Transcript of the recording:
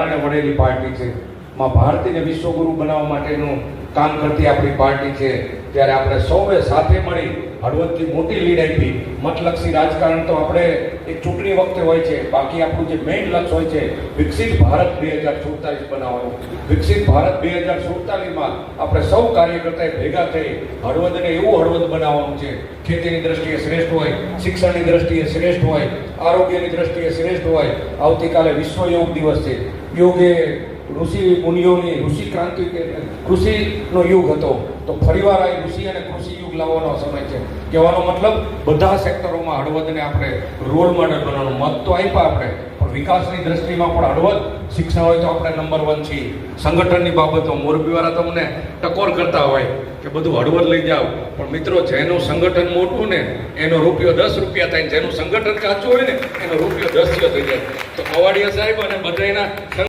વડેલી party છે, માં ભારતીને વિશ્વગુરુ બનાવવા માટેનું કામ કરતી આપણી પાર્ટી છે. ત્યારે આપણે સૌએ સાથે મળી હળવદથી મોટી લીડ આપી. મતલક્ષી રાજકારણ તો આપણે એક ચૂંટણી વખતે હોય છે, બાકી આપણું જે મેઇન લક્ષ્ય હોય છે વિકસિત ભારત 2047 બનાવવાનું. વિકસિત ભારત 2047માં આપણે સૌ કાર્યકર્તાએ ભેગા થઈ હળવદને એવું હળવદ બનાવવાનું છે ખેતીની દ્રષ્ટિએ શ્રેષ્ઠ હોય, શિક્ષણની દ્રષ્ટિએ શ્રેષ્ઠ હોય, આરોગ્યની દ્રષ્ટિએ શ્રેષ્ઠ હોય. આવતીકાલે વિશ્વ યોગ દિવસ છે. યોગ એ ઋષિ મુનિઓની ઋષિ ક્રાંતિ કૃષિનો યુગ હતો, તો ફરીવાર આ ઋષિ અને કૃષિ યુગ લાવવાનો સમય છે. કહેવાનો મતલબ બધા સેક્ટરોમાં હળવદને આપણે રોલ મોડેલ બનાવવાનું. મત તો આપ્યા આપણે, પણ વિકાસની દ્રષ્ટિમાં પણ હળવદ શિક્ષણ હોય તો આપણે નંબર 1 છીએ. સંગઠનની બાબતો મોરબીવાળા તમને ટકોર કરતા હોય કે બધું હળવદ લઈ જાઓ, પણ મિત્રો જેનું સંગઠન મોટું ને એનો રૂપિયો 10 રૂપિયા થાય, જેનું સંગઠન કાચું હોય ને એનો રૂપિયો 10 થઈ જાય. તો કવાડિયા સાહેબ અને બધાના